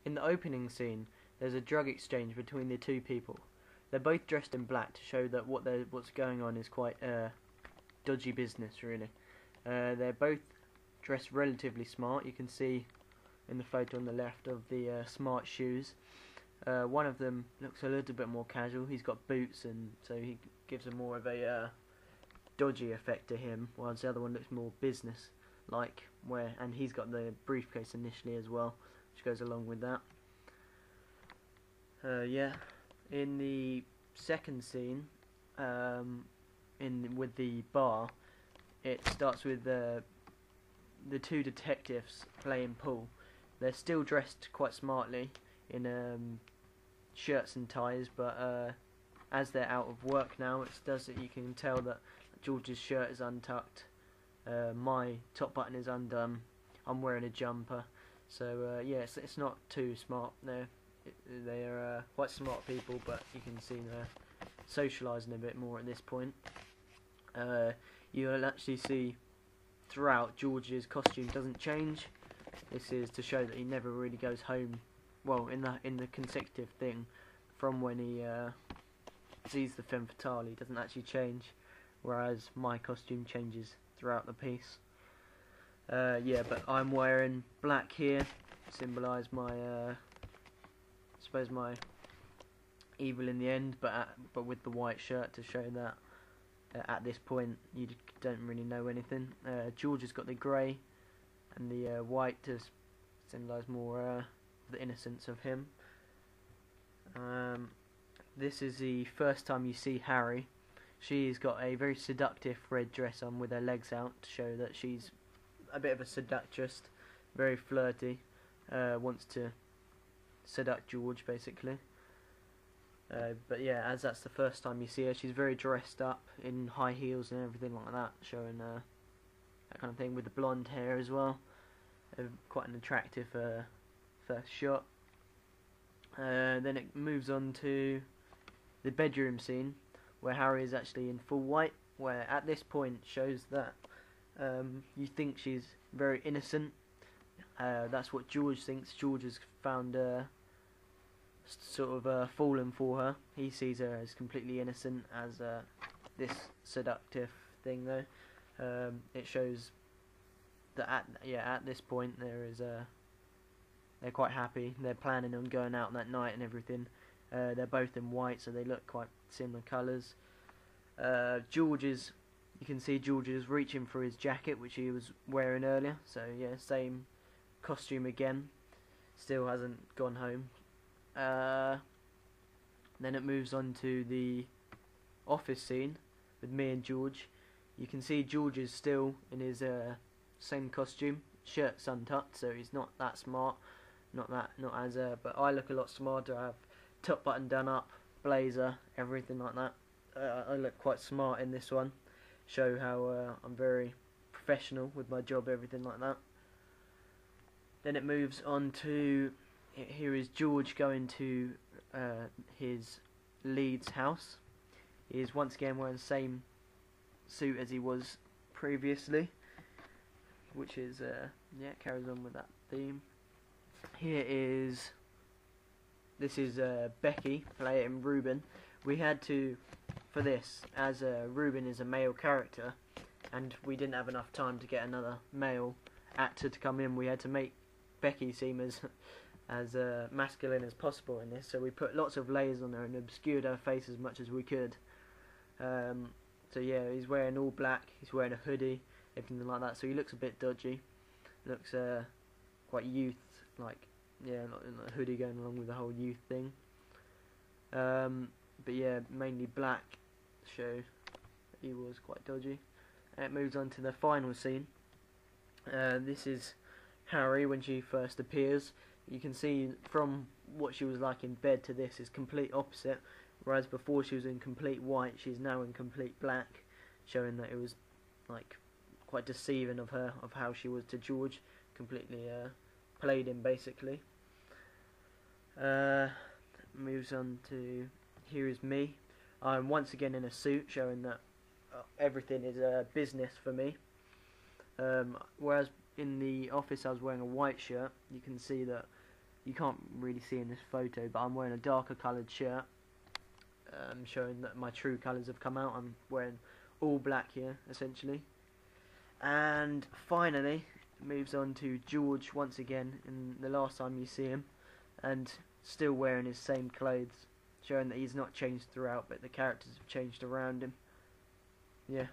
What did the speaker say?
In the opening scene, there's a drug exchange between the two people. They're both dressed in black to show that what's going on is quite dodgy business, really. They're both dressed relatively smart. You can see in the photo on the left of the smart shoes. One of them looks a little bit more casual. He's got boots, and so he gives a more of a dodgy effect to him, whilst the other one looks more business-like. And he's got the briefcase initially as well, which goes along with that. Yeah, in the second scene, with the bar, it starts with the two detectives playing pool. They're still dressed quite smartly in shirts and ties, but as they're out of work now, you can tell that George's shirt is untucked. My top button is undone. I'm wearing a jumper, so yeah, it's not too smart. They're quite smart people, but you can see they're socialising a bit more at this point. You'll actually see throughout George's costume doesn't change. This is to show that he never really goes home. Well, in the consecutive thing, from when he sees the femme fatale, he doesn't actually change, whereas my costume changes throughout the piece. Yeah, but I'm wearing black here, symbolise my, I suppose my evil in the end, but with the white shirt to show that at this point you don't really know anything. George has got the grey and the white to symbolise more the innocence of him. This is the first time you see Harry. She's got a very seductive red dress on with her legs out to show that she's a bit of a seductress, very flirty, wants to seduct George basically. But yeah, as that's the first time you see her, she's very dressed up in high heels and everything like that, showing that kind of thing with the blonde hair as well. Quite an attractive first shot. Then it moves on to the bedroom scene where Harry is actually in full white, where at this point shows that you think she's very innocent. That's what George thinks. George has found sort of fallen for her. He sees her as completely innocent, as this seductive thing though. It shows that at this point they're quite happy. They're planning on going out that night and everything. They're both in white, so they look quite similar colours. You can see George is reaching for his jacket, which he was wearing earlier. So yeah, same costume again. Still hasn't gone home. Then it moves on to the office scene with me and George. You can see George is still in his same costume, shirt's untucked, so he's not that smart, but I look a lot smarter. I have top button done up, blazer, everything like that. I look quite smart in this one, show how I'm very professional with my job, everything like that. Then it moves on to, here is George going to his Leeds house. He is once again wearing the same suit as he was previously, which is carries on with that theme. This is Becky playing Ruben. We had to, for this, as Ruben is a male character and we didn't have enough time to get another male actor to come in, we had to make Becky seem as masculine as possible in this, so we put lots of layers on her and obscured her face as much as we could. So yeah, he's wearing all black, he's wearing a hoodie, everything like that, so he looks a bit dodgy. Looks quite youth-like, yeah, like a hoodie going along with the whole youth thing. But yeah, mainly black, show that he was quite dodgy. And it moves on to the final scene. This is Harry when she first appears. You can see from what she was like in bed to this is complete opposite. Whereas before she was in complete white, she's now in complete black, showing that it was like quite deceiving of her, of how she was to George. Completely played him basically. Moves on to, here is me. I'm once again in a suit, showing that everything is business for me. Whereas in the office I was wearing a white shirt, you can see that You can't really see in this photo, but I'm wearing a darker coloured shirt, showing that my true colours have come out. I'm wearing all black here, essentially. And finally, moves on to George once again, in the last time you see him, and still wearing his same clothes, showing that he's not changed throughout, but the characters have changed around him. Yeah.